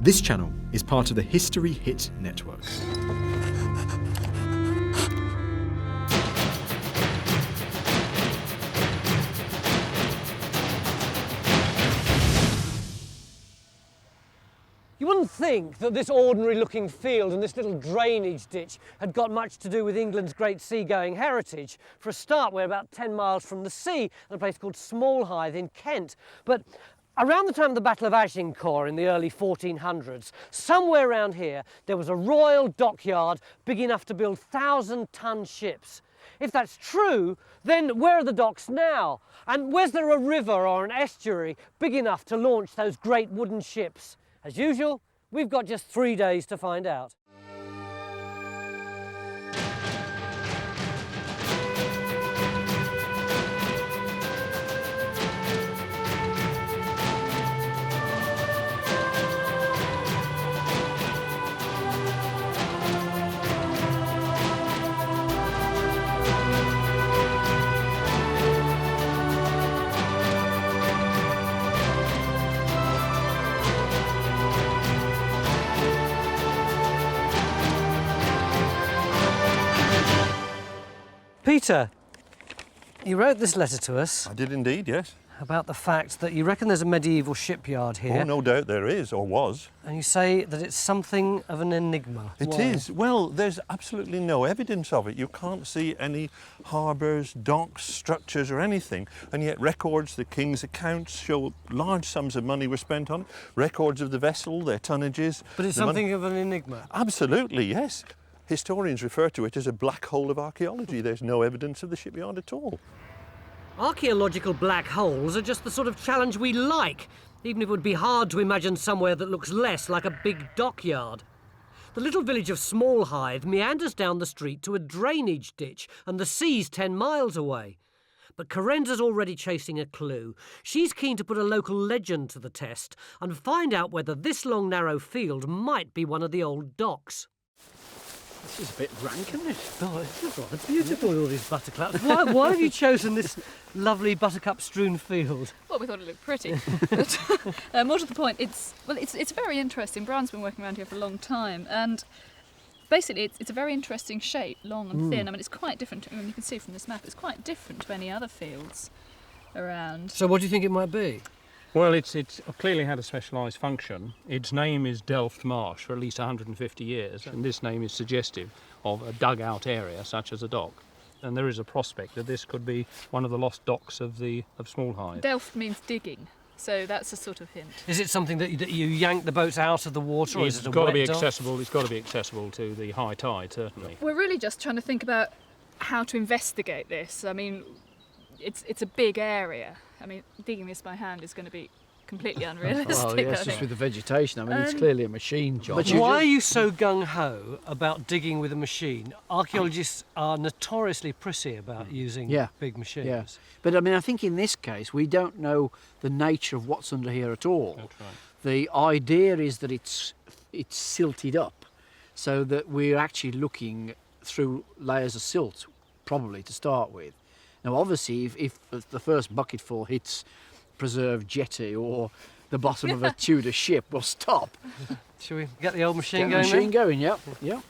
This channel is part of the History Hit network. You wouldn't think that this ordinary-looking field and this little drainage ditch had got much to do with England's great seagoing heritage. For a start, we're about 10 miles from the sea at a place called Smallhythe in Kent. But around the time of the Battle of Agincourt in the early 1400s, somewhere around here, there was a royal dockyard big enough to build 1,000-ton ships. If that's true, then where are the docks now? And where's there a river or an estuary big enough to launch those great wooden ships? As usual, we've got just 3 days to find out. Peter, you wrote this letter to us. I did indeed, yes. About the fact that you reckon there's a medieval shipyard here. Oh, no doubt there is, or was. And you say that it's something of an enigma. It is. Well, there's absolutely no evidence of it. You can't see any harbours, docks, structures or anything. And yet records, the king's accounts show large sums of money were spent on it. Records of the vessel, their tonnages. But it's something of an enigma. Absolutely, yes. Historians refer to it as a black hole of archaeology. There's no evidence of the shipyard at all. Archaeological black holes are just the sort of challenge we like, even if it would be hard to imagine somewhere that looks less like a big dockyard. The little village of Smallhythe meanders down the street to a drainage ditch, and the sea's 10 miles away. But Carenza's already chasing a clue. She's keen to put a local legend to the test and find out whether this long, narrow field might be one of the old docks. This is a bit rank, isn't it? Oh, it's rather beautiful, all these buttercups. Why have you chosen this lovely buttercup-strewn field? Well, we thought it looked pretty. But more to the point, it's very interesting. Brian's been working around here for a long time, and basically it's a very interesting shape, long and thin. I mean, it's quite different. I mean, you can see from this map, it's quite different to any other fields around. So what do you think it might be? Well, it's clearly had a specialised function. Its name is Delft Marsh for at least 150 years, and this name is suggestive of a dugout area such as a dock. And there is a prospect that this could be one of the lost docks of Smallhythe. Delft means digging, so that's a sort of hint. Is it something that you yank the boats out of the water, or is it a got to wet be dock? accessible. It's got to be accessible to the high tide, certainly. We're really just trying to think about how to investigate this. I mean, it's a big area. I mean, digging this by hand is going to be completely unrealistic. Well, yes, I just think. with the vegetation. I mean, it's clearly a machine job. But why are you so gung-ho about digging with a machine? Archaeologists are notoriously prissy about using big machines. Yeah. But I mean, I think in this case, we don't know the nature of what's under here at all. That's right. The idea is that it's silted up, so that we're actually looking through layers of silt, probably to start with. Now, obviously, if the first bucketful hits preserved jetty or the bottom of a Tudor ship, we'll stop. Shall we get the old machine Get going? the machine going, yeah.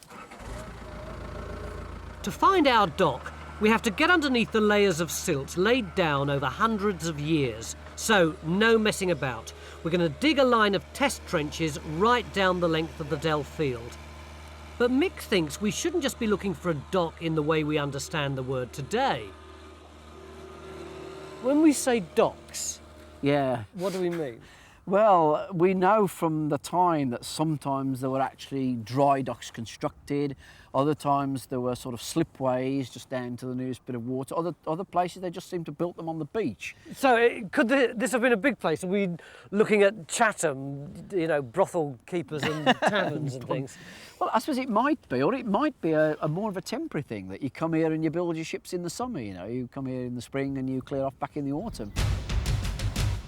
To find our dock, we have to get underneath the layers of silt laid down over hundreds of years. So, no messing about. We're going to dig a line of test trenches right down the length of the Delft field. But Mick thinks we shouldn't just be looking for a dock in the way we understand the word today. When we say docks, what do we mean? Well, we know from the time that sometimes there were actually dry docks constructed, other times there were sort of slipways just down to the nearest bit of water, other places they just seem to build them on the beach. So could this have been a big place? Are we looking at Chatham, brothel keepers and taverns and things? Well, I suppose it might be, or it might be a more of a temporary thing, that you come here and you build your ships in the summer, you come here in the spring and you clear off back in the autumn.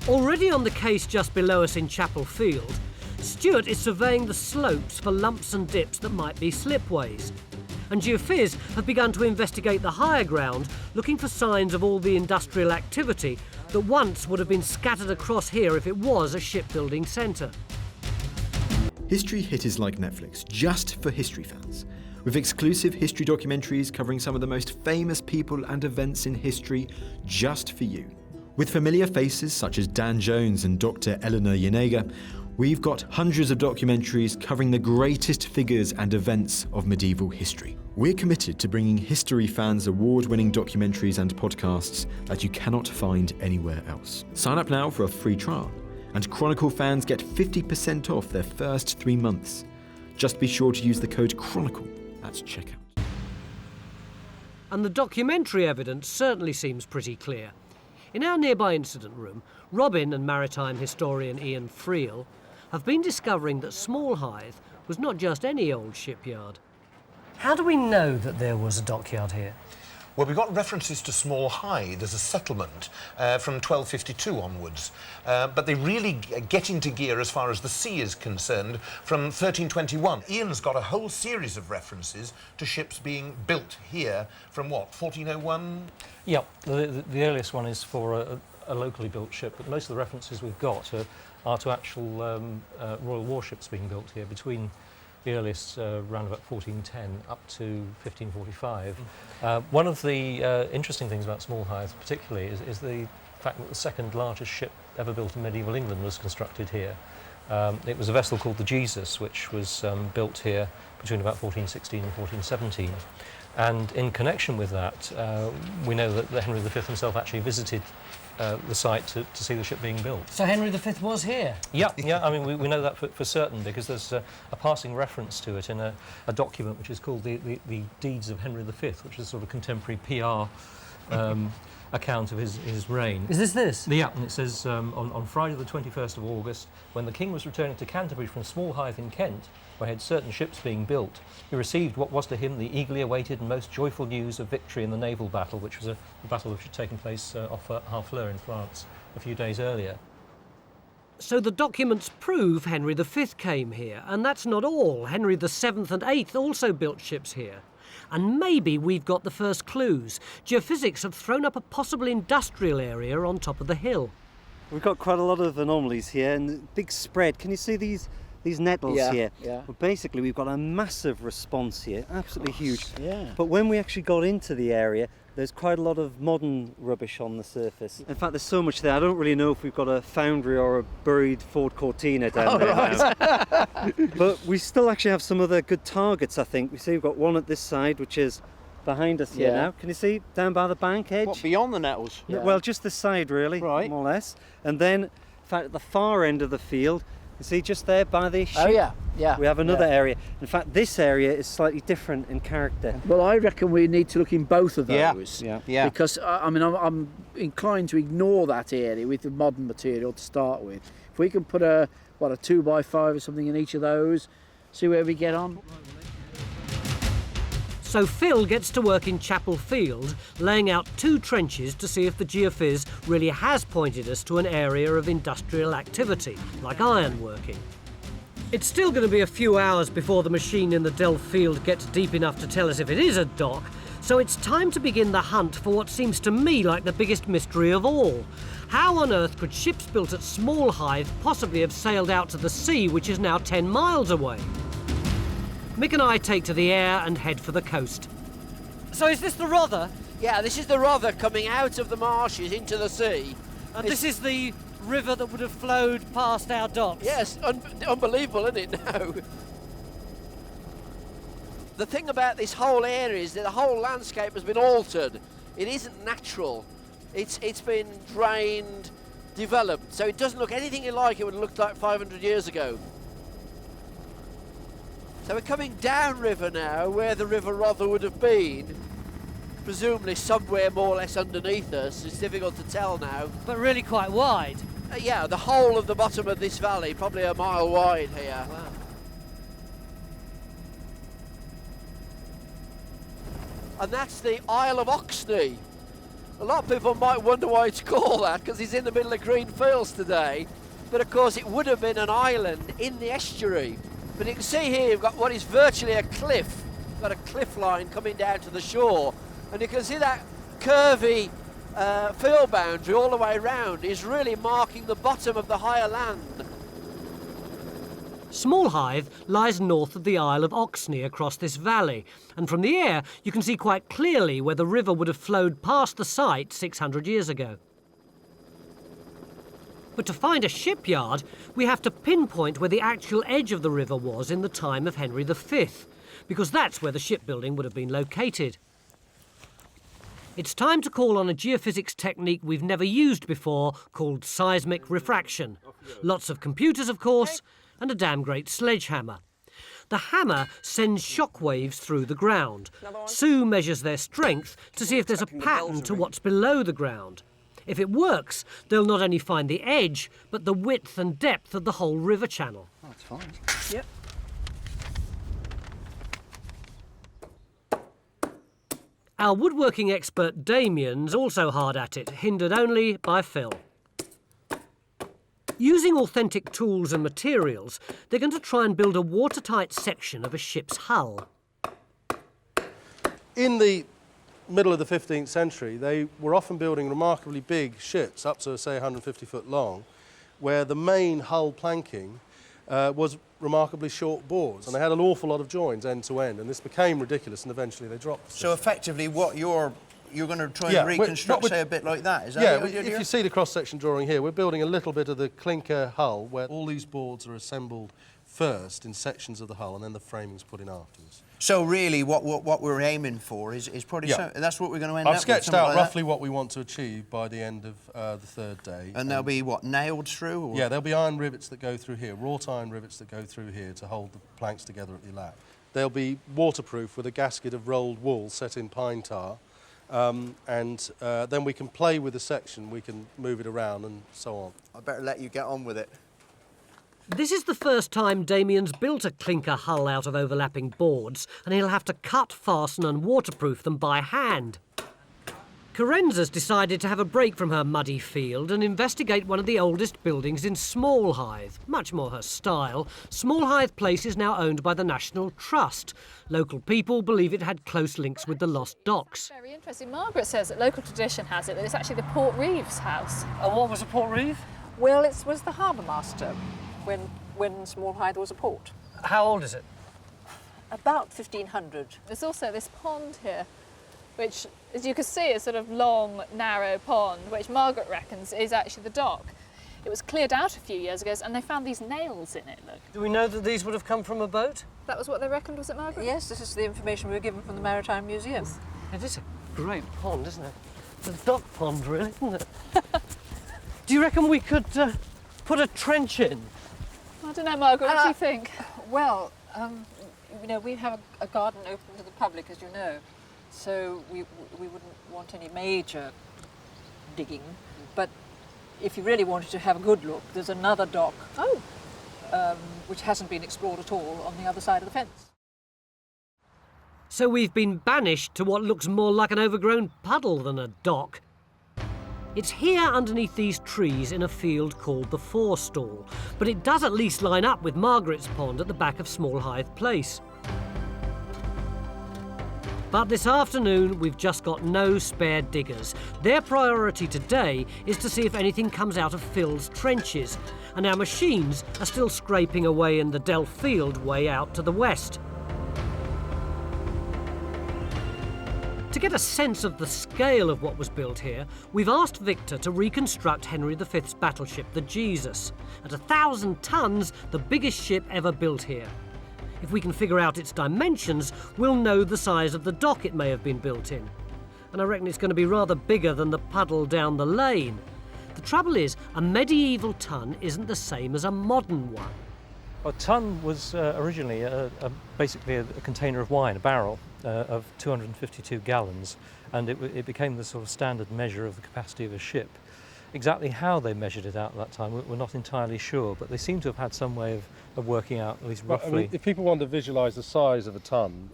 Already on the case just below us in Chapel Field, Stuart is surveying the slopes for lumps and dips that might be slipways. And geophys have begun to investigate the higher ground, looking for signs of all the industrial activity that once would have been scattered across here if it was a shipbuilding centre. History Hit is like Netflix, just for history fans, with exclusive history documentaries covering some of the most famous people and events in history just for you. With familiar faces such as Dan Jones and Dr. Eleanor Yanega, we've got hundreds of documentaries covering the greatest figures and events of medieval history. We're committed to bringing history fans award-winning documentaries and podcasts that you cannot find anywhere else. Sign up now for a free trial, and Chronicle fans get 50% off their first 3 months. Just be sure to use the code CHRONICLE at checkout. And the documentary evidence certainly seems pretty clear. In our nearby incident room, Robin and maritime historian Ian Friel have been discovering that Smallhythe was not just any old shipyard. How do we know that there was a dockyard here? Well, we've got references to Smallhythe as a settlement from 1252 onwards, but they really get into gear as far as the sea is concerned from 1321. Ian's got a whole series of references to ships being built here from what, 1401? Yeah, the earliest one is for a locally built ship, but most of the references we've got are to actual royal warships being built here between the earliest around about 1410 up to 1545. One of the interesting things about Smallhythe particularly is the fact that the second largest ship ever built in medieval England was constructed here. It was a vessel called the Jesus, which was built here between about 1416 and 1417. And in connection with that, we know that Henry V himself actually visited the site to see the ship being built. So Henry V was here? Yeah, I mean, we know that for certain because there's a passing reference to it in a document which is called the Deeds of Henry V, which is a sort of contemporary PR account of his reign. Is this? Yeah, and it says, on Friday the 21st of August, when the King was returning to Canterbury from Smallhythe in Kent, where he had certain ships being built, he received what was to him the eagerly awaited and most joyful news of victory in the naval battle, which was a battle which had taken place off Harfleur in France a few days earlier. So the documents prove Henry V came here, and that's not all. Henry VII and VIII also built ships here. And maybe we've got the first clues. Geophysics have thrown up a possible industrial area on top of the hill. We've got quite a lot of anomalies here and a big spread. Can you see these nettles here? Yeah. Well, basically, we've got a massive response here, absolutely huge. Yeah. But when we actually got into the area, there's quite a lot of modern rubbish on the surface. In fact, there's so much there, I don't really know if we've got a foundry or a buried Ford Cortina down there now. But we still actually have some other good targets, I think. We see we've got one at this side, which is behind us here now. Can you see down by the bank edge? What, beyond the nettles? Yeah. Well, just this side really, Right. more or less. And then, in fact, at the far end of the field, you see just there by the ship, we have another area. In fact, this area is slightly different in character. Well, I reckon we need to look in both of those. Yeah. Because, I mean, I'm inclined to ignore that area with the modern material to start with. If we can put a 2x5 or something in each of those, see where we get on. So Phil gets to work in Chapel Field, laying out 2 trenches to see if the geophys really has pointed us to an area of industrial activity, like ironworking. It's still going to be a few hours before the machine in the delft field gets deep enough to tell us if it is a dock, so it's time to begin the hunt for what seems to me like the biggest mystery of all. How on earth could ships built at Smallhythe possibly have sailed out to the sea, which is now 10 miles away? Mick and I take to the air and head for the coast. So is this the Rother? Yeah, this is the Rother coming out of the marshes into the sea. And this is the river that would have flowed past our docks? Yes, unbelievable, isn't it? No. The thing about this whole area is that the whole landscape has been altered. It isn't natural. It's been drained, developed, so it doesn't look anything like it would have looked like 500 years ago. So we're coming downriver now, where the River Rother would have been, presumably somewhere more or less underneath us. It's difficult to tell now. But really quite wide. Yeah, the whole of the bottom of this valley, probably a mile wide here. Wow. And that's the Isle of Oxney. A lot of people might wonder why it's called that, because it's in the middle of green fields today. But of course it would have been an island in the estuary. But you can see here you've got what is virtually a cliff. You've got a cliff line coming down to the shore. And you can see that curvy field boundary all the way around is really marking the bottom of the higher land. Smallhythe lies north of the Isle of Oxney across this valley, and from the air you can see quite clearly where the river would have flowed past the site 600 years ago. But to find a shipyard, we have to pinpoint where the actual edge of the river was in the time of Henry V, because that's where the shipbuilding would have been located. It's time to call on a geophysics technique we've never used before, called seismic refraction. Lots of computers, of course, and a damn great sledgehammer. The hammer sends shock waves through the ground. Sue measures their strength to see if there's a pattern to what's below the ground. If it works, they'll not only find the edge, but the width and depth of the whole river channel. Oh, that's fine. Yep. Our woodworking expert Damian's also hard at it, hindered only by Phil. Using authentic tools and materials, they're going to try and build a watertight section of a ship's hull. In the middle of the 15th century, they were often building remarkably big ships, up to, say, 150 foot long, where the main hull planking was remarkably short boards, and they had an awful lot of joins end to end, and this became ridiculous, and eventually they dropped. So effectively, what you're going to try and reconstruct, say, a bit like that, is that yeah, the idea? if you see the cross-section drawing here, we're building a little bit of the clinker hull, where all these boards are assembled first in sections of the hull, and then the framing's put in afterwards. So really, what we're aiming for is probably that's what we're going to end up with. I've sketched out like roughly what we want to achieve by the end of the third day. And they'll be what, nailed through? Or? Yeah, there'll be iron rivets that go through here, wrought iron rivets that go through here to hold the planks together at the lap. They'll be waterproof with a gasket of rolled wool set in pine tar, and then we can play with the section. We can move it around and so on. I better let you get on with it. This is the first time Damian's built a clinker hull out of overlapping boards, and he'll have to cut, fasten and waterproof them by hand. Carenza's decided to have a break from her muddy field and investigate one of the oldest buildings in Smallhythe. Much more her style, Smallhythe Place is now owned by the National Trust. Local people believe it had close links with the lost docks. Very interesting. Margaret says that local tradition has it that it's actually the Port Reeves house. And what was a Port Reeve? Well, it was the harbour master when Smallhythe was a port. How old is it? About 1500. There's also this pond here, which, as you can see, is sort of long, narrow pond, which Margaret reckons is actually the dock. It was cleared out a few years ago, and they found these nails in it, look. Do we know that these would have come from a boat? That was what they reckoned, was it, Margaret? Yes, this is the information we were given from the Maritime Museum. It is a great pond, isn't it? It's a dock pond, really, isn't it? Do you reckon we could put a trench in? I don't know, Margaret, what do you think? Well, you know, we have a garden open to the public, as you know, so we wouldn't want any major digging. But if you really wanted to have a good look, there's another dock, which hasn't been explored at all, on the other side of the fence. So we've been banished to what looks more like an overgrown puddle than a dock. It's here underneath these trees in a field called the Forestall, but it does at least line up with Margaret's pond at the back of Smallhythe Place. But this afternoon, we've just got no spare diggers. Their priority today is to see if anything comes out of Phil's trenches, and our machines are still scraping away in the delft field way out to the west. To get a sense of the scale of what was built here, we've asked Victor to reconstruct Henry V's battleship, the Jesus. At 1,000 tons, the biggest ship ever built here. If we can figure out its dimensions, we'll know the size of the dock it may have been built in. And I reckon it's going to be rather bigger than the puddle down the lane. The trouble is, a medieval ton isn't the same as a modern one. A ton was originally basically a container of wine, a barrel of 252 gallons, and it became the sort of standard measure of the capacity of a ship. Exactly how they measured it out at that time, we're not entirely sure, but they seem to have had some way of working out, at least roughly. I mean, if people want to visualise the size of a ton,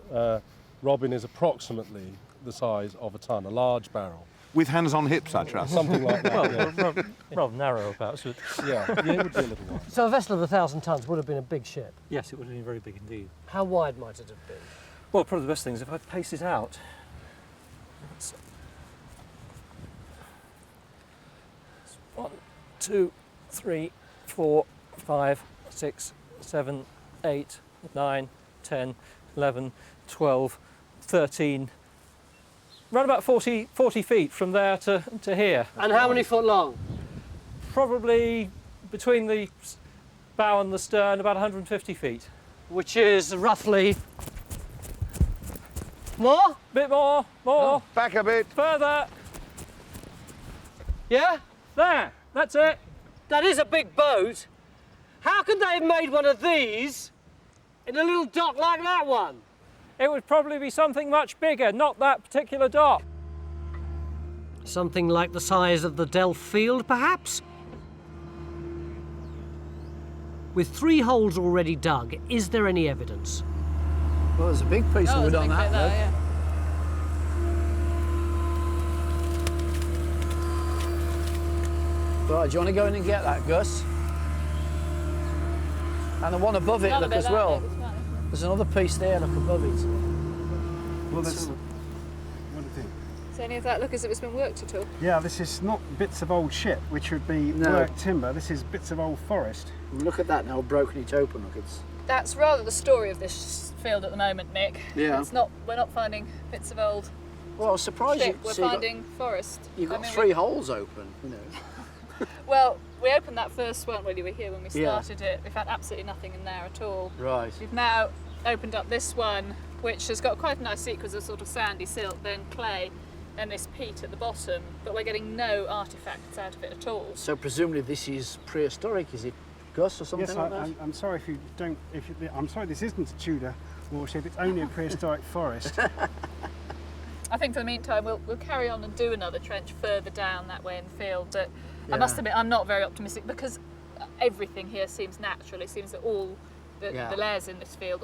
Robin is approximately the size of a ton, a large barrel. With hands on hips, I trust. Something like that. Well, rather narrow, perhaps. But yeah, it would be a little wide. So a vessel of 1,000 tons would have been a big ship? yes, it would have been very big indeed. How wide might it have been? Well, probably the best thing is if I pace it out. It's 1, 2, 3, 4, 5, 6, 7, 8, 9, 10, 11, 12, 13. Around about 40 feet from there to here. And how many foot long? Probably between the bow and the stern, about 150 feet. Which is roughly... More? Bit more. Oh, back a bit. Further. Yeah? There, that's it. That is a big boat. How could they have made one of these in a little dock like that one? It would probably be something much bigger, not that particular dock. Something like the size of the Delft field, perhaps? With 3 holes already dug, is there any evidence? Well, there's a big piece of wood on that, though. Yeah. Right, do you want to go in and get that, Gus? And the one above it, look, as well. There's another piece there, look, above it. Well, there's... What do you think? Does any of that look as if it's been worked at all? Yeah, this is not bits of old ship, which would be worked timber. This is bits of old forest. Look at that now, broken it open, look, it's... That's rather the story of this field at the moment, Nick. Yeah. It's not, we're not finding bits of old Well, I was surprised ship, we're finding forest. You've got 3 holes open, you know. Well, we opened that first one when you were here when we started it. We found absolutely nothing in there at all. Right. We've now opened up this one, which has got quite a nice sequence of sort of sandy silt, then clay, and this peat at the bottom, but we're getting no artefacts out of it at all. So presumably this is prehistoric, is it, Gus, or something Yes, like that? I'm sorry if you don't. I'm sorry, this isn't a Tudor warship. It's only a prehistoric forest. I think for the meantime we'll carry on and do another trench further down that way in the field, but I must admit I'm not very optimistic because everything here seems natural. It seems that all the layers in this field,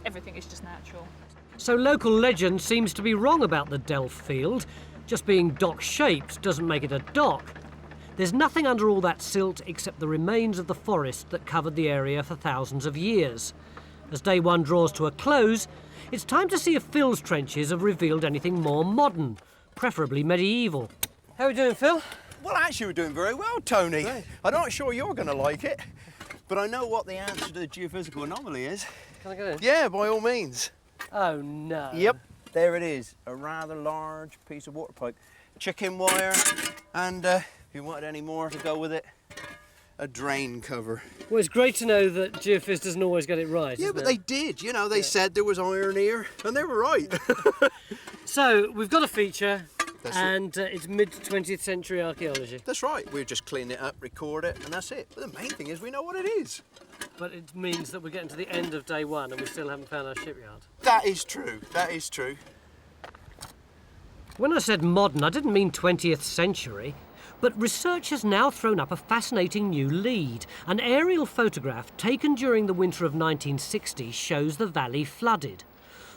everything is just natural. So local legend seems to be wrong about the Delft field. Just being dock-shaped doesn't make it a dock. There's nothing under all that silt except the remains of the forest that covered the area for thousands of years. As day one draws to a close, it's time to see if Phil's trenches have revealed anything more modern, preferably medieval. How are we doing, Phil? Well, actually, we're doing very well, Tony. Right. I'm not sure you're going to like it, but I know what the answer to the geophysical anomaly is. Can I get in? Yeah, by all means. Oh, no. Yep, there it is. A rather large piece of water pipe. Chicken wire, and if you wanted any more to go with it, a drain cover. Well, it's great to know that Geophys doesn't always get it right. Yeah, but they did. You know, they said there was iron here, and they were right. So, we've got a feature, and it's mid-20th century archaeology. That's right. We'll just clean it up, record it, and that's it. But the main thing is we know what it is. But it means that we're getting to the end of day one and we still haven't found our shipyard. That is true. That is true. When I said modern, I didn't mean 20th century. But research has now thrown up a fascinating new lead. An aerial photograph taken during the winter of 1960 shows the valley flooded.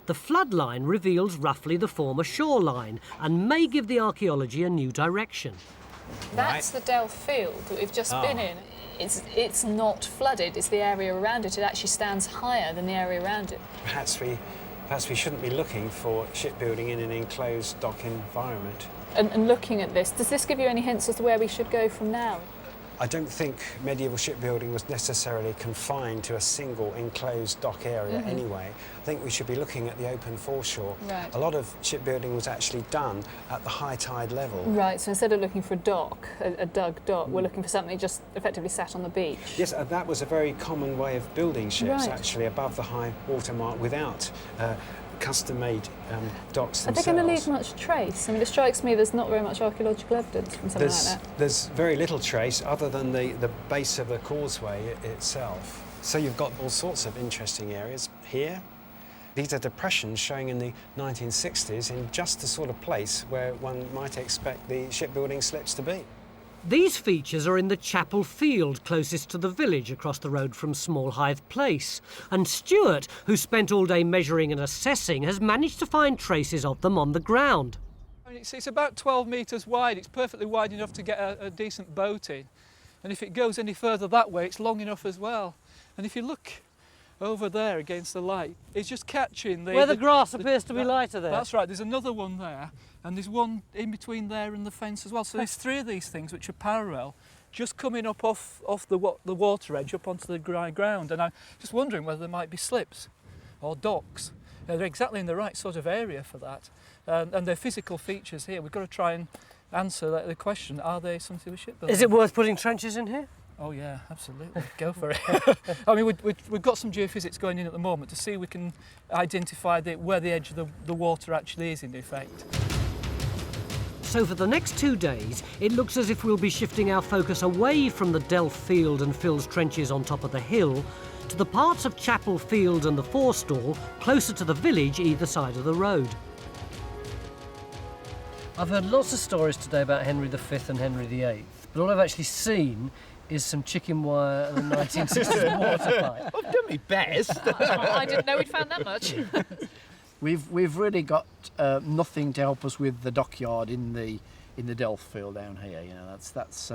The flood line reveals roughly the former shoreline and may give the archaeology a new direction. That's the Delft field that we've just been in. It's not flooded, it's the area around it. It actually stands higher than the area around it. Perhaps we shouldn't be looking for shipbuilding in an enclosed dock environment. And looking at this, does this give you any hints as to where we should go from now? I don't think medieval shipbuilding was necessarily confined to a single enclosed dock area anyway. I think we should be looking at the open foreshore. Right. A lot of shipbuilding was actually done at the high tide level. Right, so instead of looking for a dock, a dug dock, we're looking for something just effectively sat on the beach. Yes, that was a very common way of building ships, Right. actually, above the high water mark without custom-made docks Are they themselves. going to leave much trace? I mean, it strikes me there's not very much archaeological evidence from something like that. There's very little trace other than the base of the causeway itself. So you've got all sorts of interesting areas here. These are depressions showing in the 1960s in just the sort of place where one might expect the shipbuilding slips to be. These features are in the chapel field closest to the village across the road from Smallhythe Place. And Stuart, who spent all day measuring and assessing, has managed to find traces of them on the ground. I mean, it's about 12 metres wide. It's perfectly wide enough to get a decent boat in. And if it goes any further that way, it's long enough as well. And if you look over there against the light, it's just catching where the grass appears to be lighter there. That's right, there's another one there, and there's one in between there and the fence as well. So there's 3 of these things which are parallel, just coming up off the water edge up onto the dry ground, and I'm just wondering whether there might be slips or docks. They're exactly in the right sort of area for that, and their physical features here. We've got to try and answer the question: are they something with shipbuilding? Is it worth putting trenches in here? Oh yeah, absolutely. Go for it. I mean, we've got some geophysics going in at the moment to see if we can identify where the edge of the water actually is in effect. So for the next 2 days, it looks as if we'll be shifting our focus away from the Delft Field and Phil's trenches on top of the hill to the parts of Chapel Field and the forestall closer to the village either side of the road. I've heard lots of stories today about Henry V and Henry VIII, but all I've actually seen is some chicken wire and a 1960s water pipe. I've done my best. I didn't know we'd found that much. We've really got nothing to help us with the dockyard in the Delft Field down here. You know, that's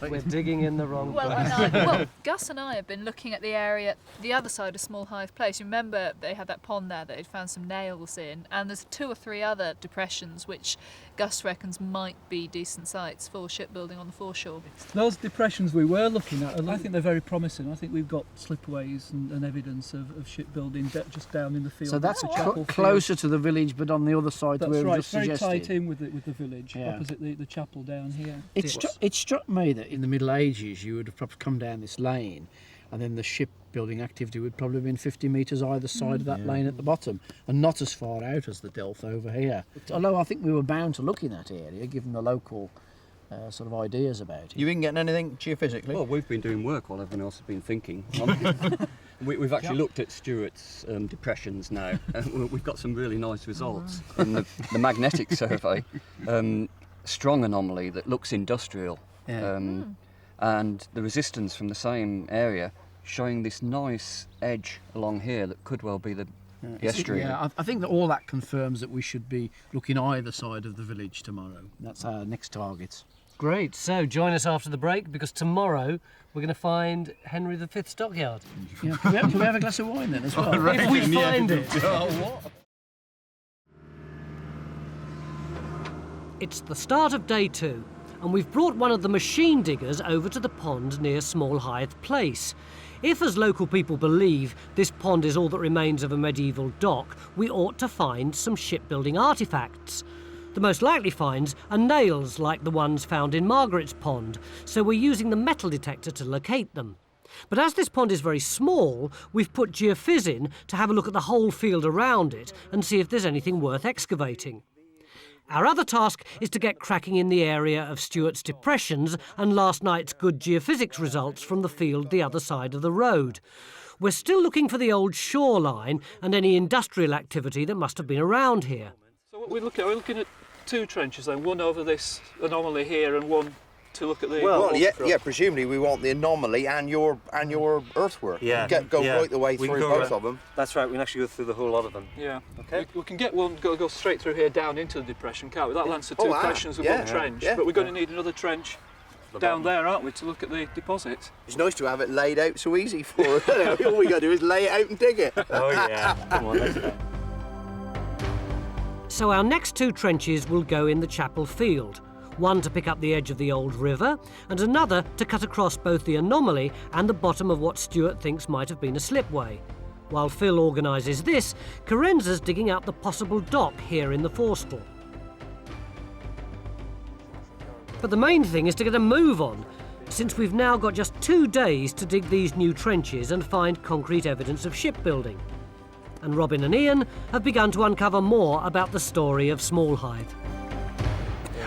We're digging in the wrong Well, place. Gus and I have been looking at the area, the other side of Smallhythe Place. You remember they had that pond there that they'd found some nails in, and there's 2 or 3 other depressions which Gus reckons might be decent sites for shipbuilding on the foreshore. Those depressions we were looking at, I think they're very promising. I think we've got slipways and evidence of shipbuilding just down in the field. so that's Chapel closer Field. to the village, but on the other side That's where right, we it's just very suggested. tight in with the village, Yeah. opposite the chapel down here. It struck me that in the Middle Ages you would have probably come down this lane, and then the shipbuilding activity would probably have been 50 metres either side of that lane at the bottom, and not as far out as the Delft over here. Although I think we were bound to look in that area, given the local sort of ideas about it. You been getting anything geophysically? Well, we've been doing work while everyone else has been thinking. We've actually looked at Stuart's depressions now, and we've got some really nice results. In the magnetic survey, strong anomaly that looks industrial. And the resistance from the same area showing this nice edge along here that could well be the estuary. Yeah, I think that all that confirms that we should be looking either side of the village tomorrow. That's our next target. Great, so join us after the break, because tomorrow we're going to find Henry V's dockyard. Yeah, can we have a glass of wine then as well? If we find it. It's the start of day 2, and we've brought one of the machine diggers over to the pond near Smallhythe Place. If, as local people believe, this pond is all that remains of a medieval dock, we ought to find some shipbuilding artefacts. The most likely finds are nails like the ones found in Margaret's Pond, so we're using the metal detector to locate them. But as this pond is very small, we've put geophys in to have a look at the whole field around it and see if there's anything worth excavating. Our other task is to get cracking in the area of Stuart's depressions and last night's good geophysics results from the field the other side of the road. We're still looking for the old shoreline and any industrial activity that must have been around here. So what we're looking at 2 trenches then, one over this anomaly here and one to look at the yeah, presumably we want the anomaly and your earthwork. Yeah. Go right the way through both of them. That's right, we can actually go through the whole lot of them. Yeah. Okay. We can get one, go straight through here down into the depression, can't we? That'll answer 2 questions with one trench, but we're going to need another trench down there, aren't we, to look at the deposit. It's nice to have it laid out so easy for us. All we got to do is lay it out and dig it. Oh yeah, come on, let's go. So our next 2 trenches will go in the chapel field. One to pick up the edge of the old river, and another to cut across both the anomaly and the bottom of what Stuart thinks might have been a slipway. While Phil organises this, Carenza's digging out the possible dock here in the forestall. But the main thing is to get a move on, since we've now got just 2 days to dig these new trenches and find concrete evidence of shipbuilding. And Robin and Ian have begun to uncover more about the story of Smallhythe.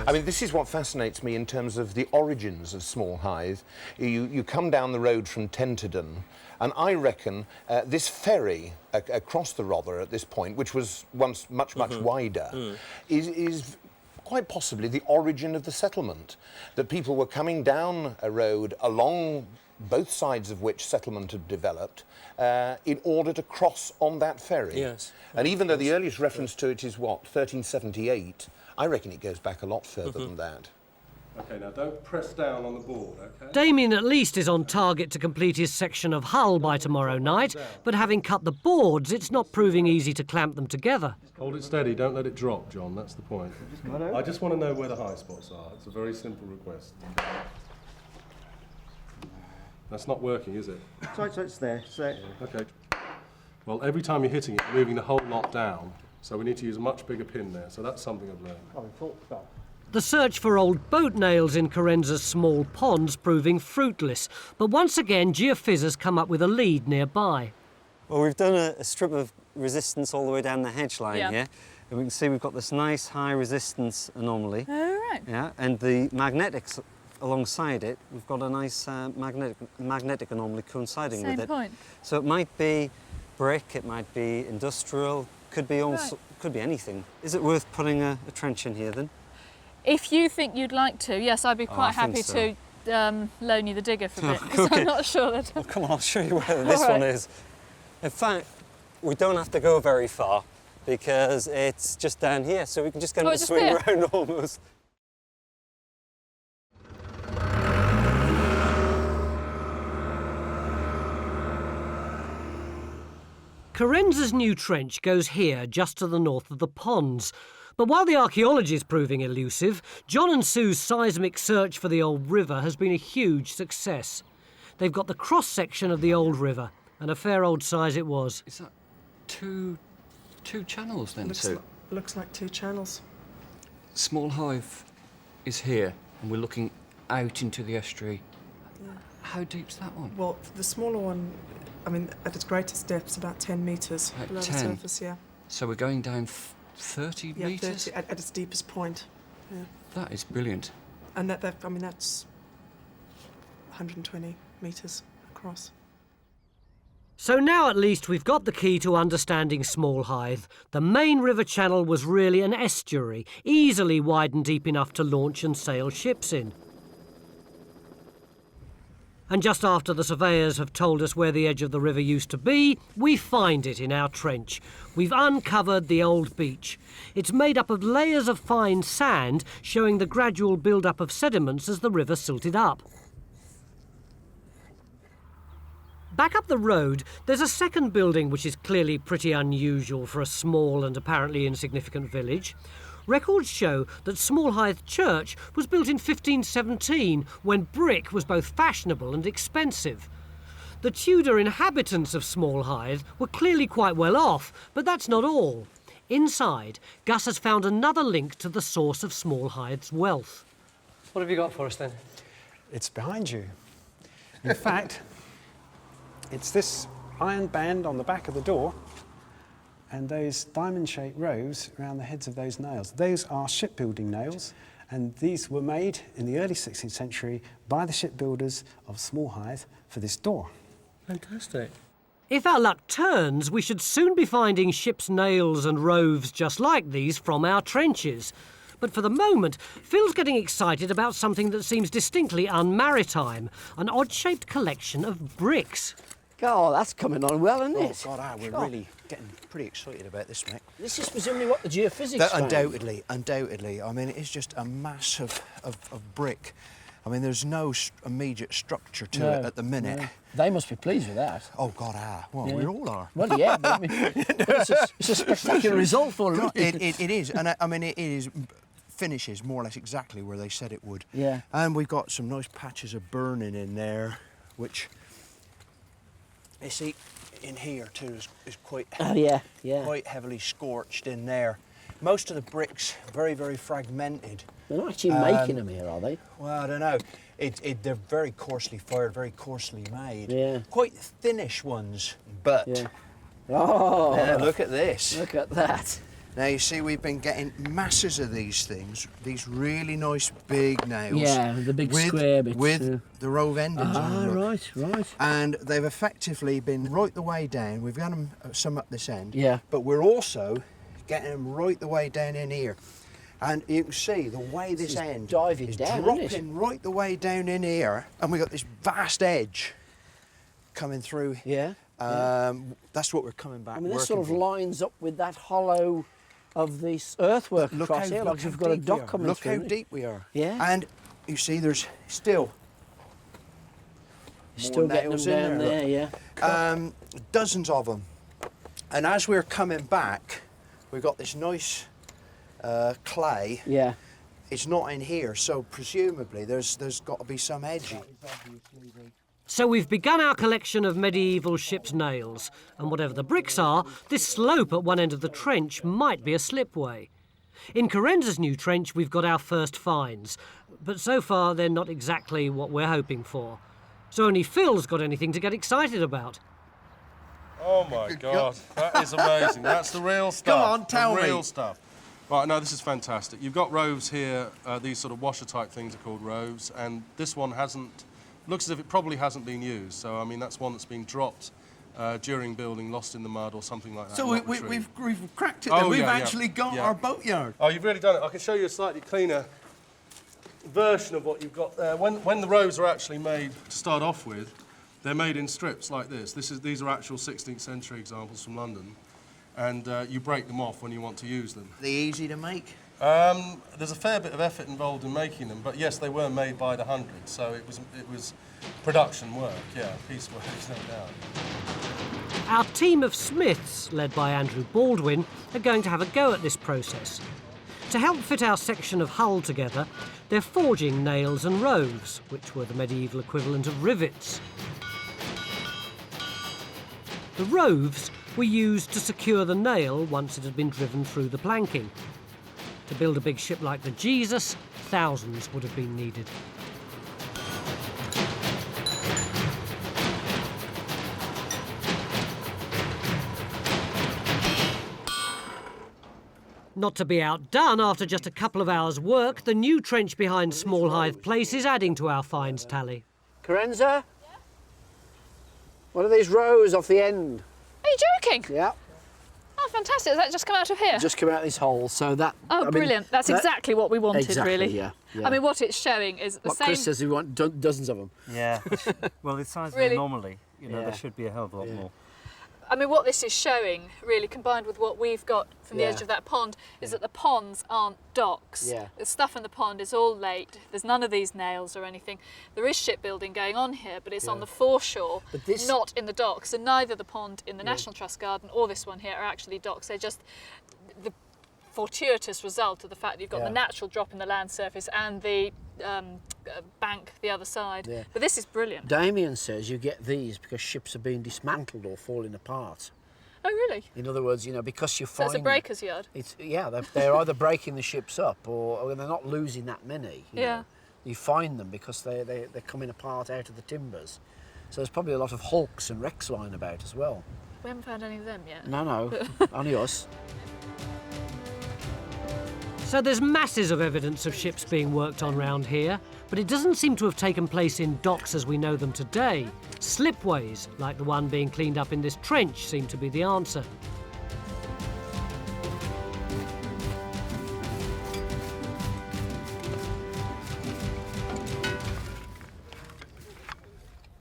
I mean, this is what fascinates me in terms of the origins of Smallhythe. You come down the road from Tenterden, and I reckon this ferry across the Rother at this point, which was once much wider, is quite possibly the origin of the settlement. That people were coming down a road along both sides of which settlement had developed in order to cross on that ferry. Yes. And even though the earliest reference to it is, what, 1378, I reckon it goes back a lot further than that. Okay, now don't press down on the board, okay? Damian at least is on target to complete his section of hull by tomorrow night, but having cut the boards, it's not proving easy to clamp them together. Hold it steady, don't let it drop, John, that's the point. I just want to know where the high spots are. It's a very simple request. That's not working, is it? So it's there. So Okay. Well, every time you're hitting it, you're moving the whole lot down. So we need to use a much bigger pin there. So that's something I've learned. The search for old boat nails in Corenza's small ponds proving fruitless, but once again geophysics come up with a lead nearby. Well, we've done a strip of resistance all the way down the hedge line Yeah. here, and we can see we've got this nice high resistance anomaly. Oh, right. Yeah, and the magnetics alongside it, we've got a nice magnetic anomaly coinciding Same with it. point. So it might be brick, it might be industrial, could be could be anything. Is it worth putting a trench in here then? If you think you'd like to, yes, I'd be quite happy so. to loan you the digger for a bit, because Okay. I'm not sure that... Well, come on, I'll show you where this All right. one is. In fact, we don't have to go very far because it's just down here, so we can just get Oh, to it's just swing there? around almost. Corenza's new trench goes here, just to the north of the ponds. But while the archaeology is proving elusive, John and Sue's seismic search for the old river has been a huge success. They've got the cross-section of the old river, and a fair old size it was. Is that two channels then, Sue? Looks like 2 channels. Smallhythe is here, and we're looking out into the estuary. Yeah. How deep's that one? Well, the smaller one, I mean, at its greatest depth, is about 10 metres At below 10? the surface, yeah. So we're going down 30 Yeah, metres? 30 at its deepest point. Yeah. That is brilliant. And I mean, that's 120 metres across. So now at least we've got the key to understanding Smallhythe. The main river channel was really an estuary, easily wide and deep enough to launch and sail ships in. And just after the surveyors have told us where the edge of the river used to be, we find it in our trench. We've uncovered the old beach. It's made up of layers of fine sand, showing the gradual build-up of sediments as the river silted up. Back up the road, there's a second building which is clearly pretty unusual for a small and apparently insignificant village. Records show that Smallhythe Church was built in 1517, when brick was both fashionable and expensive. The Tudor inhabitants of Smallhythe were clearly quite well off, but that's not all. Inside, Gus has found another link to the source of Smallhythe's wealth. What have you got for us then? It's behind you. In fact, it's this iron band on the back of the door and those diamond-shaped rows around the heads of those nails. Those are shipbuilding nails, and these were made in the early 16th century by the shipbuilders of Smallhythe for this door. Fantastic. If our luck turns, we should soon be finding ship's nails and roves just like these from our trenches. But for the moment, Phil's getting excited about something that seems distinctly un-maritime, an odd-shaped collection of bricks. God, that's coming on well, isn't it? Oh, God, we're really getting pretty excited about this, Mick. This is presumably what the geophysics found. Undoubtedly. I mean, it's just a mass of brick. I mean, there's no immediate structure to it at the minute. No. They must be pleased with that. Oh, God, well, we all are. Well, yeah, but I mean, it's a spectacular result for them. It is, and I mean, it is finishes more or less exactly where they said it would. Yeah. And we've got some nice patches of burning in there, which you see in here too is quite quite heavily scorched in there. Most of the bricks very, very fragmented. They're not actually making them here, are they? Well, I don't know. They're very coarsely fired, very coarsely made. Yeah. Quite thinnish ones, but Yeah. Oh, yeah, look at this. Look at that. Now you see we've been getting masses of these things, these really nice big nails. Yeah, the big square bits. With the rove endings on them. Right. And they've effectively been right the way down. We've got them some up this end. Yeah. But we're also getting them right the way down in here. And you can see the way this end diving is down, dropping isn't it? right the way down in here. And we've got this vast edge coming through. Yeah. That's what we're coming back. I mean, this working sort of for. lines up with that hollow of this earthwork across here, like you've got a dock coming Look through. how deep we are. Yeah. And you see there's still Still getting them nails down in there, yeah. Dozens of them. And as we're coming back, we've got this nice clay. Yeah. It's not in here, so presumably there's got to be some edging. So we've begun our collection of medieval ship's nails, and whatever the bricks are, this slope at one end of the trench might be a slipway. In Carenza's new trench, we've got our first finds, but so far they're not exactly what we're hoping for. So only Phil's got anything to get excited about. Oh my God, that is amazing. That's the real stuff. Come on, tell me. The real stuff. Right, no, this is fantastic. You've got roves here, these sort of washer type things are called roves, and this one looks as if it probably hasn't been used. So, I mean, that's one that's been dropped during building, lost in the mud or something like that. So we've cracked it then. We've actually got our boatyard. Oh, you've really done it. I can show you a slightly cleaner version of what you've got there. When the roves are actually made to start off with, they're made in strips like this. These are actual 16th century examples from London, and you break them off when you want to use them. Are they easy to make? There's a fair bit of effort involved in making them, but yes, they were made by the hundreds, so it was production work, yeah, piecework, no doubt. Our team of smiths, led by Andrew Baldwin, are going to have a go at this process. To help fit our section of hull together, they're forging nails and roves, which were the medieval equivalent of rivets. The roves were used to secure the nail once it had been driven through the planking. To build a big ship like the Jesus, thousands would have been needed. Not to be outdone, after just a couple of hours' work, the new trench behind Smallhythe Place is adding to our finds tally. Carenza? What are these rows off the end? Are you joking? Yeah. Oh, fantastic. Has that just come out of here? Just come out of this hole, so that... Oh, brilliant. That's exactly what we wanted, exactly, really. Yeah. I mean, what it's showing is the same... Chris says we want dozens of them. Yeah. Well, the size of Really? the anomaly, there should be a hell of a lot more. I mean, what this is showing, really, combined with what we've got from the edge of that pond, is that the ponds aren't docks. Yeah. The stuff in the pond is all laid. There's none of these nails or anything. There is shipbuilding going on here, but it's on the foreshore, not in the docks. And neither the pond in the National Trust Garden or this one here are actually docks. They're just the fortuitous result of the fact that you've got the natural drop in the land surface and the bank the other side. Yeah. But this is brilliant. Damian says you get these because ships are being dismantled or falling apart. Oh, really? In other words, because you So find... it's a breaker's yard? They're either breaking the ships up or they're not losing that many. You know. You find them because they're coming apart out of the timbers. So there's probably a lot of hulks and wrecks lying about as well. We haven't found any of them yet. No, only us. So there's masses of evidence of ships being worked on round here, but it doesn't seem to have taken place in docks as we know them today. Slipways, like the one being cleaned up in this trench, seem to be the answer.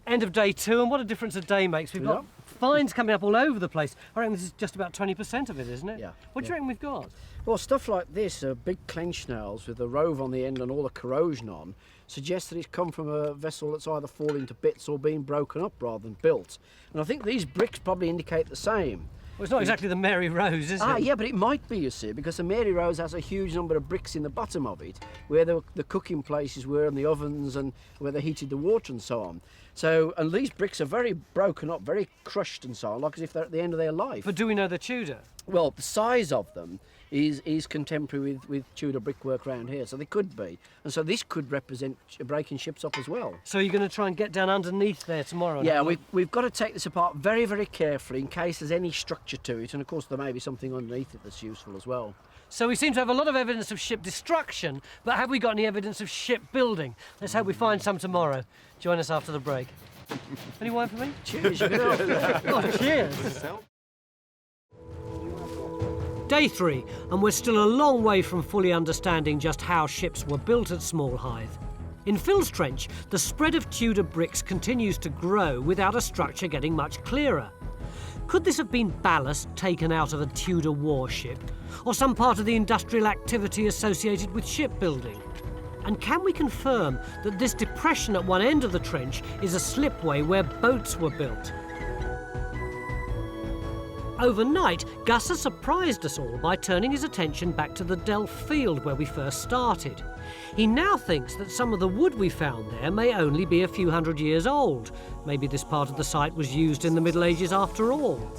End of day 2, and what a difference a day makes. We've got finds coming up all over the place. I reckon this is just about 20% of it, isn't it? Yeah. What do you reckon we've got? Well, stuff like this, big clench nails with the rove on the end and all the corrosion on, suggests that it's come from a vessel that's either falling to bits or being broken up rather than built. And I think these bricks probably indicate the same. Well, it's not exactly the Mary Rose, is it? Yeah, but it might be, you see, because the Mary Rose has a huge number of bricks in the bottom of it, where the cooking places were and the ovens and where they heated the water and so on. So, and these bricks are very broken up, very crushed and so on, like as if they're at the end of their life. But do we know they're Tudor? Well, the size of them is contemporary with Tudor brickwork around here, so they could be. And so this could represent breaking ships up as well. So you're going to try and get down underneath there tomorrow? Yeah, we've got to take this apart very, very carefully in case there's any structure to it, and of course there may be something underneath it that's useful as well. So we seem to have a lot of evidence of ship destruction, but have we got any evidence of shipbuilding? Let's hope we find some tomorrow. Join us after the break. Any wine for me? Cheers, you Oh, cheers. Day 3, and we're still a long way from fully understanding just how ships were built at Smallhythe. In Phil's trench, the spread of Tudor bricks continues to grow without a structure getting much clearer. Could this have been ballast taken out of a Tudor warship, or some part of the industrial activity associated with shipbuilding? And can we confirm that this depression at one end of the trench is a slipway where boats were built? Overnight, Gus has surprised us all by turning his attention back to the delft field where we first started. He now thinks that some of the wood we found there may only be a few hundred years old. Maybe this part of the site was used in the Middle Ages after all.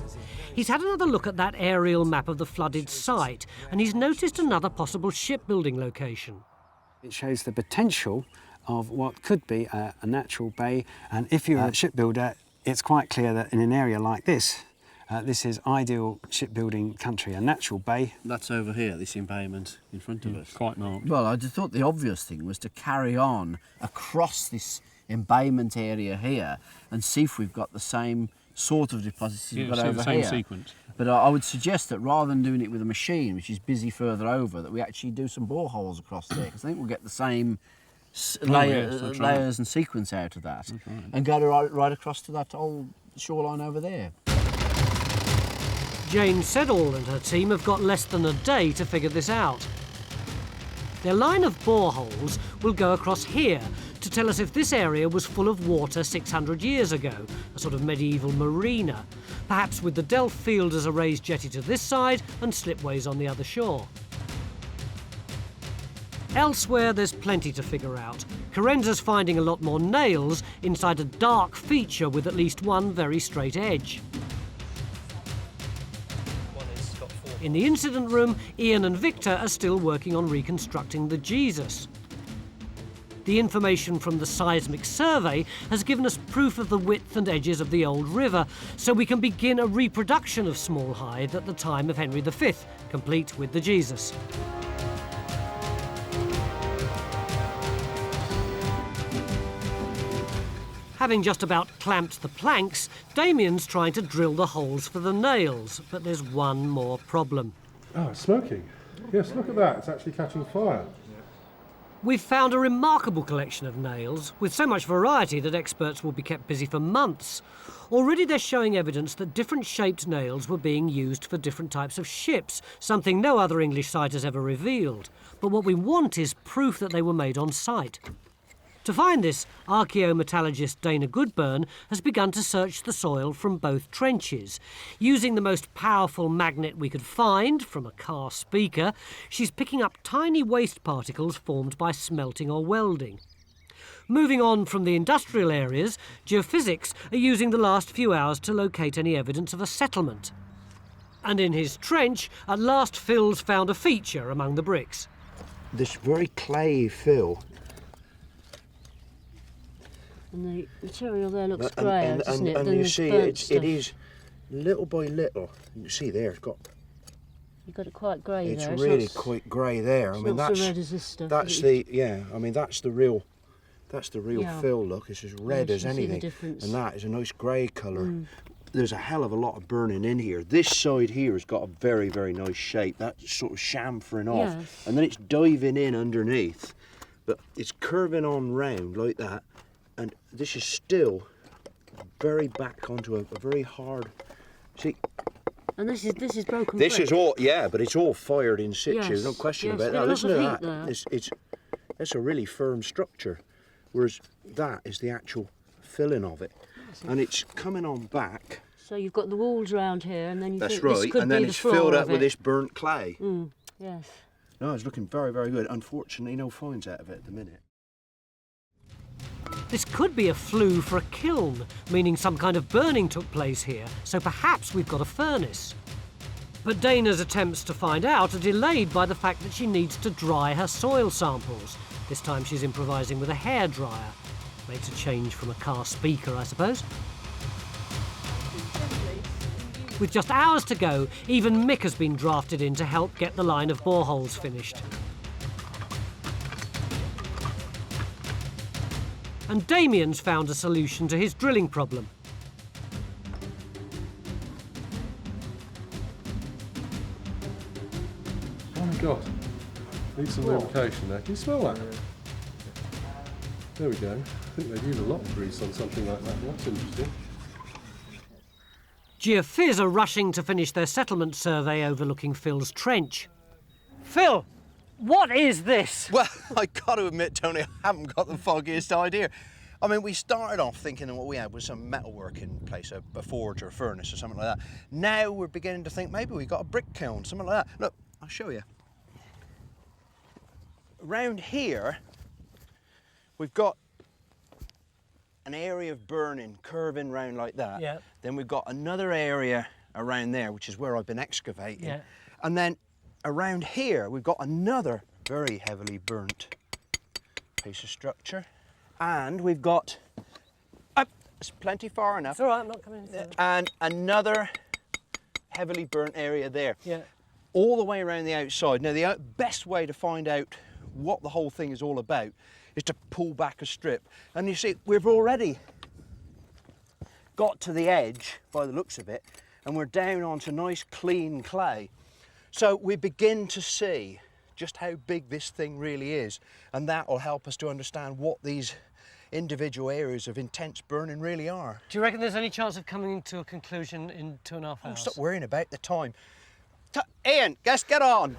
He's had another look at that aerial map of the flooded site, and he's noticed another possible shipbuilding location. It shows the potential of what could be a natural bay, and if you're a shipbuilder, it's quite clear that in an area like this, this is ideal shipbuilding country, a natural bay. That's over here, this embayment in front of us. Quite marked. Well, I just thought the obvious thing was to carry on across this embayment area here and see if we've got the same sort of deposits we've got over the same here. sequence. But I would suggest that rather than doing it with a machine, which is busy further over, that we actually do some boreholes across there, because I think we'll get the same layers and sequence out of that, and go right across to that old shoreline over there. Jane Seddall and her team have got less than a day to figure this out. Their line of boreholes will go across here to tell us if this area was full of water 600 years ago, a sort of medieval marina, perhaps with the delft field as a raised jetty to this side and slipways on the other shore. Elsewhere, there's plenty to figure out. Carenza's finding a lot more nails inside a dark feature with at least one very straight edge. In the incident room, Ian and Victor are still working on reconstructing the Jesus. The information from the seismic survey has given us proof of the width and edges of the old river, so we can begin a reproduction of Smallhythe at the time of Henry V, complete with the Jesus. Having just about clamped the planks, Damian's trying to drill the holes for the nails, but there's one more problem. Oh, it's smoking. Yes, look at that. It's actually catching fire. We've found a remarkable collection of nails, with so much variety that experts will be kept busy for months. Already they're showing evidence that different shaped nails were being used for different types of ships, something no other English site has ever revealed. But what we want is proof that they were made on site. To find this, archaeometallurgist Damian Goodburn has begun to search the soil from both trenches. Using the most powerful magnet we could find, from a car speaker, she's picking up tiny waste particles formed by smelting or welding. Moving on from the industrial areas, geophysics are using the last few hours to locate any evidence of a settlement. And in his trench, at last Phil's found a feature among the bricks. This very clay fill. And the material there looks grey, doesn't it? And you see, it is little by little. You can see there, it's got. You've got it quite grey there. It's really quite grey there. I mean, that's so red as this stuff. That's the I mean, that's the real fill. Look, it's as red as anything, and that is a nice grey colour. There's a hell of a lot of burning in here. This side here has got a very, very nice shape. That's sort of chamfering off, and then it's diving in underneath, but it's curving on round like that. And this is still very back onto a very hard. See. And this is broken. This brick. is all, but it's all fired in situ. No question about that. Listen to that. It's a really firm structure, whereas that is the actual filling of it, and it's coming on back. So you've got the walls round here, and then you That's think right, this could and then be it's the floor filled up of with it. this burnt clay. Yes. No, it's looking very, very good. Unfortunately, no finds out of it at the minute. This could be a flue for a kiln, meaning some kind of burning took place here, so perhaps we've got a furnace. But Dana's attempts to find out are delayed by the fact that she needs to dry her soil samples. This time she's improvising with a hairdryer. Makes a change from a car speaker, I suppose. With just hours to go, even Mick has been drafted in to help get the line of boreholes finished. And Damian's found a solution to his drilling problem. Oh my God, need some lubrication there. Can you smell that? There we go. I think they'd use a lot of grease on something like that. That's interesting. Geophiz are rushing to finish their settlement survey overlooking Phil's trench. Phil, what is this? Well, I got to admit, Tony, I haven't got the foggiest idea. I mean, we started off thinking that what we had was some metalworking place, a forge or a furnace or something like that. Now we're beginning to think maybe we got a brick kiln, something like that. Look, I'll show you. Around here, we've got an area of burning curving round like that. Yeah. Then we've got another area around there, which is where I've been excavating. Yeah. And then around here, we've got another very heavily burnt piece of structure. And we've got, it's plenty far enough. It's all right, I'm not coming in. And another heavily burnt area there. Yeah. All the way around the outside. Now, the best way to find out what the whole thing is all about is to pull back a strip. And you see, we've already got to the edge, by the looks of it, and we're down onto nice clean clay. So we begin to see just how big this thing really is, and that will help us to understand what these individual areas of intense burning really are. Do you reckon there's any chance of coming to a conclusion in 2.5 hours? Oh, stop worrying about the time. Ian, let's get on.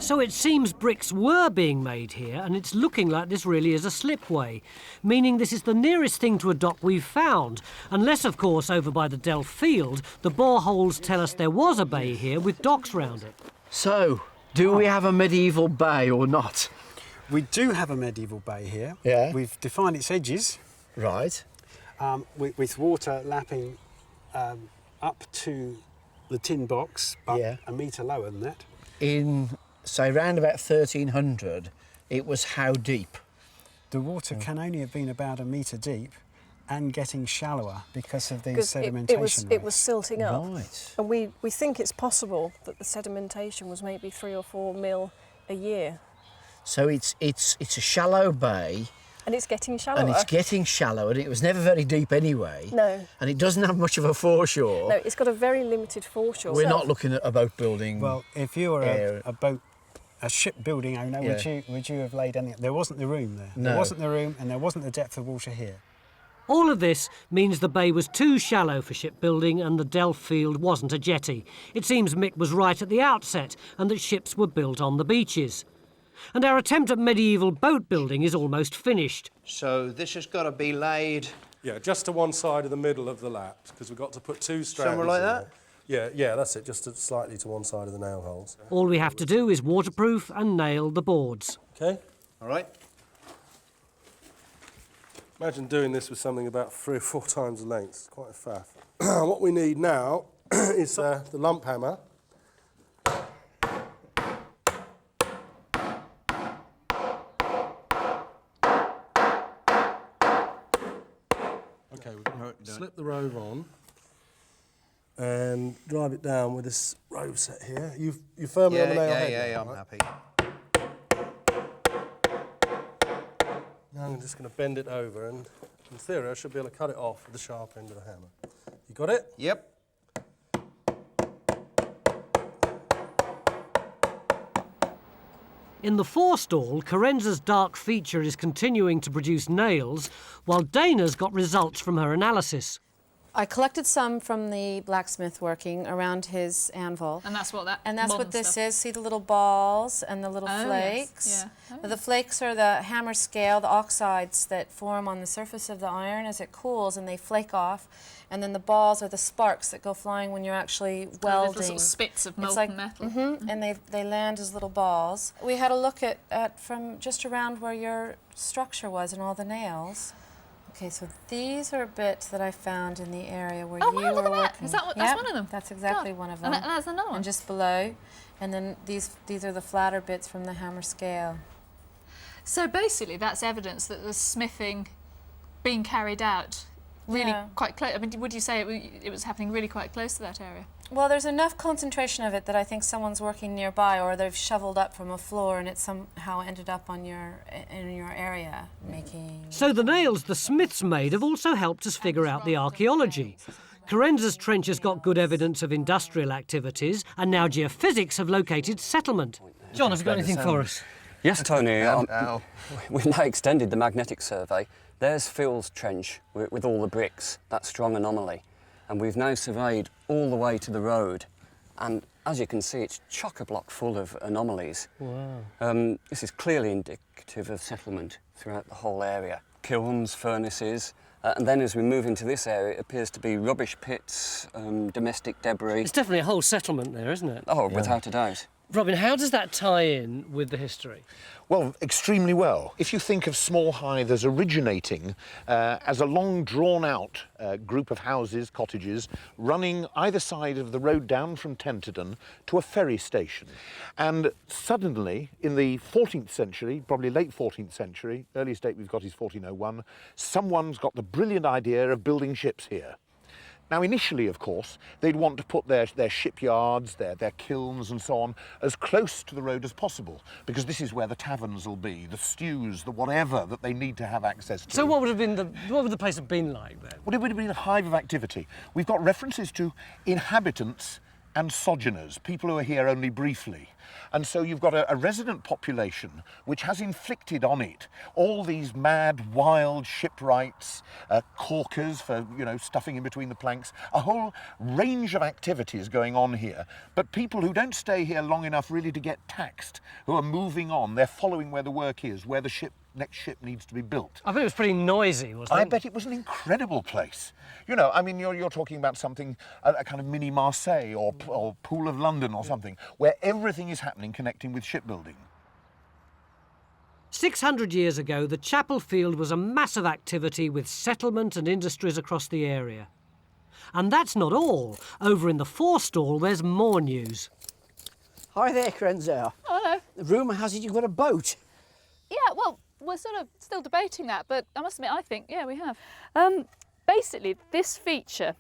So it seems bricks were being made here, and it's looking like this really is a slipway, meaning this is the nearest thing to a dock we've found, unless, of course, over by the Delft field, the boreholes tell us there was a bay here with docks round it. So, do we have a medieval bay or not? We do have a medieval bay here. Yeah. We've defined its edges. Right. With water lapping up to the tin box, but a metre lower than that. In, say, round about 1300, it was how deep? The water can only have been about a metre deep and getting shallower because of the sedimentation. It was silting up. Right. And we think it's possible that the sedimentation was maybe 3 or 4 mil a year. So it's a shallow bay. And it's getting shallower. And it's getting shallower, and it was never very deep anyway. No. And it doesn't have much of a foreshore. No, it's got a very limited foreshore. We're not looking at a boat building. Well, if you were a shipbuilding owner, would you have laid any? There wasn't the room there. No. There wasn't the room, and there wasn't the depth of water here. All of this means the bay was too shallow for shipbuilding and the Delft field wasn't a jetty. It seems Mick was right at the outset and that ships were built on the beaches. And our attempt at medieval boat building is almost finished. So this has got to be laid... Yeah, just to one side of the middle of the laps, because we've got to put 2 strands. Somewhere like that? Yeah, that's it, just slightly to one side of the nail holes. All we have to do is waterproof and nail the boards. Okay. All right. Imagine doing this with something about 3 or 4 times the length. It's quite a faff. What we need now is the lump hammer. Okay, we're going to slip the rove on and drive it down with this rove set here. You're firmly on the nail head. Yeah, I'm happy. Now I'm just going to bend it over, and in theory I should be able to cut it off with the sharp end of the hammer. You got it? Yep. In the forestall, Carenza's dark feature is continuing to produce nails, while Dana's got results from her analysis. I collected some from the blacksmith working around his anvil. And that's what that And that's modern what this stuff. is. See the little balls and the little flakes? Yes. Yeah. Oh. The flakes are the hammer scale, the oxides that form on the surface of the iron as it cools, and they flake off. And then the balls are the sparks that go flying when you're actually welding. Little sort of spits of molten like, metal. And they land as little balls. We had a look at from just around where your structure was and all the nails. Okay, so these are bits that I found in the area where you were look at working. that. Is that that's one of them? That's exactly one of them. And that's another one. And just below, and then these are the flatter bits from the hammer scale. So basically, that's evidence that the smithing being carried out really quite close. I mean, would you say it was happening really quite close to that area? Well, there's enough concentration of it that I think someone's working nearby, or they've shoveled up from a floor and it somehow ended up in your area making... So the nails the smiths made have also helped us figure out the archaeology. Carenza's trench has got good evidence of industrial activities, and now geophysics have located settlement. John, have you got anything for us? Yes, Tony. We've now extended the magnetic survey. There's Phil's trench with all the bricks, that strong anomaly. And we've now surveyed all the way to the road. And as you can see, it's chock-a-block full of anomalies. Wow. This is clearly indicative of settlement throughout the whole area. Kilns, furnaces, and then as we move into this area, it appears to be rubbish pits, domestic debris. It's definitely a whole settlement there, isn't it? Oh, without a doubt. Robin, how does that tie in with the history? Well, extremely well. If you think of Smallhythe as originating as a long drawn-out group of houses, cottages, running either side of the road down from Tenterden to a ferry station. And suddenly, in the 14th century, probably late 14th century, earliest date we've got is 1401, someone's got the brilliant idea of building ships here. Now, initially, of course, they'd want to put their shipyards, their kilns and so on, as close to the road as possible, because this is where the taverns will be, the stews, the whatever that they need to have access to. So what would the place have been like then? Well, it would have been a hive of activity. We've got references to inhabitants and sojourners, people who are here only briefly. And so you've got a resident population which has inflicted on it all these mad, wild shipwrights, caulkers for, you know, stuffing in between the planks, a whole range of activities going on here. But people who don't stay here long enough really to get taxed, who are moving on, they're following where the work is, where the next ship needs to be built. I bet it was pretty noisy, wasn't it? I bet it was an incredible place. You know, I mean, you're talking about something, a kind of mini Marseille or Pool of London or something, where everything is happening connecting with shipbuilding. 600 years ago, the Chapel Field was a massive activity with settlement and industries across the area. And that's not all. Over in the forestall, there's more news. Hi there, Krenzer. Hello. The rumour has it you've got a boat. Yeah, well, we're sort of still debating that, but I must admit, I think, yeah, we have. Basically, this feature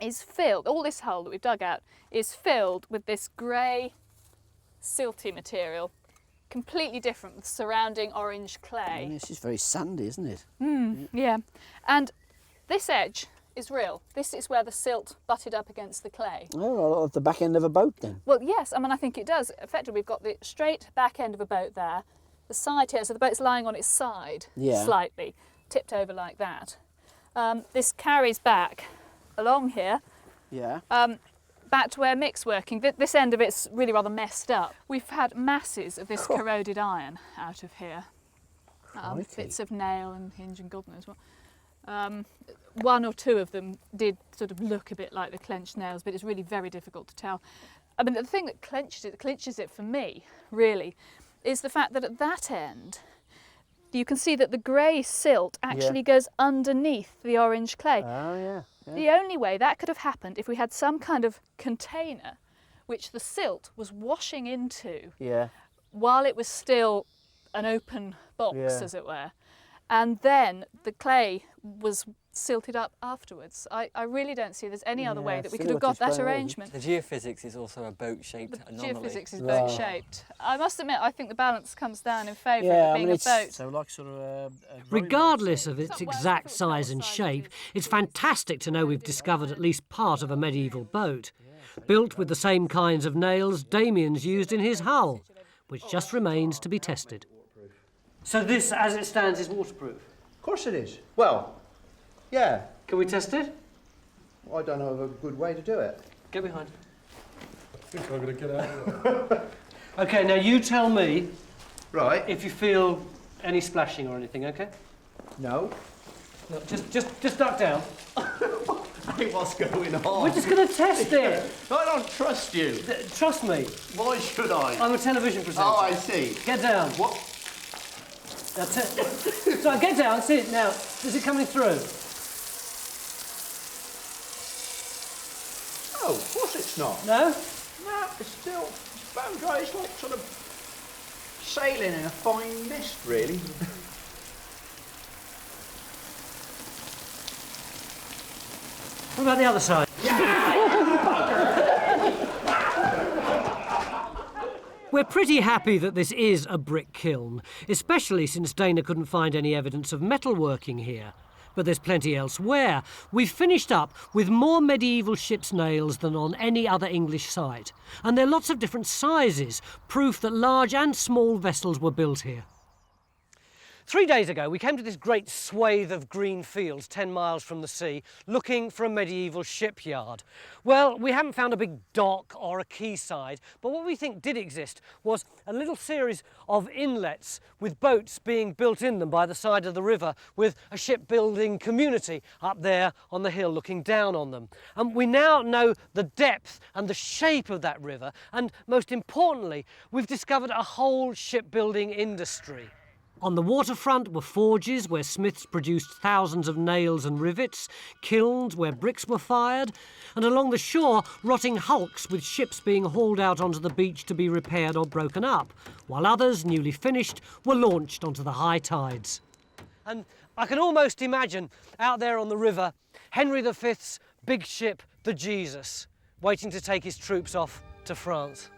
is filled, all this hole that we've dug out is filled with this grey, silty material, completely different with surrounding orange clay. This is very sandy, isn't it? Yeah. And this edge is real. This is where the silt butted up against the clay. Oh, at the back end of a boat then? Well, yes, I mean, I think it does. Effectively, we've got the straight back end of a boat there, the side here, so the boat's lying on its side slightly, tipped over like that. This carries back along here, back to where Mick's working. This end of it's really rather messed up. We've had masses of this corroded iron out of here. Bits of nail and hinge and God knows what. One or two of them did sort of look a bit like the clenched nails, but it's really very difficult to tell. I mean, the thing that clinches it for me, really, is the fact that at that end, you can see that the grey silt actually goes underneath the orange clay. Oh, yeah. The only way that could have happened if we had some kind of container which the silt was washing into while it was still an open box, as it were. And then the clay was silted up afterwards. I really don't see there's any other way that we could have got that arrangement. The geophysics is also a boat-shaped anomaly. Geophysics is boat-shaped. I must admit, I think the balance comes down in favour of it being a boat. So like sort of Regardless of its exact size and shape, it's fantastic to know we've discovered at least part of a medieval boat, built with the same kinds of nails Damian's used in his hull, which just remains to be tested. So this, as it stands, is waterproof? Of course it is. Well, yeah. Can we test it? Well, I don't know of a good way to do it. Get behind. I think I'm going to get out of it. OK, now you tell me Right. if you feel any splashing or anything, OK? No. No, just duck down. Hey, what's going on? We're just going to test it. I don't trust you. Trust me. Why should I? I'm a television presenter. Oh, I see. Get down. What? Now, so get down, see it now. Is it coming through? Oh, of course it's not. No? No, it's still bone dry. It's like sort of sailing in a fine mist, really. What about the other side? We're pretty happy that this is a brick kiln, especially since Dana couldn't find any evidence of metalworking here. But there's plenty elsewhere. We've finished up with more medieval ship's nails than on any other English site. And there are lots of different sizes, proof that large and small vessels were built here. 3 days ago, we came to this great swathe of green fields 10 miles from the sea, looking for a medieval shipyard. Well, we haven't found a big dock or a quayside, but what we think did exist was a little series of inlets with boats being built in them by the side of the river, with a shipbuilding community up there on the hill looking down on them. And we now know the depth and the shape of that river, and most importantly, we've discovered a whole shipbuilding industry. On the waterfront were forges where smiths produced thousands of nails and rivets, kilns where bricks were fired, and along the shore, rotting hulks with ships being hauled out onto the beach to be repaired or broken up, while others, newly finished, were launched onto the high tides. And I can almost imagine, out there on the river, Henry V's big ship, the Jesus, waiting to take his troops off to France.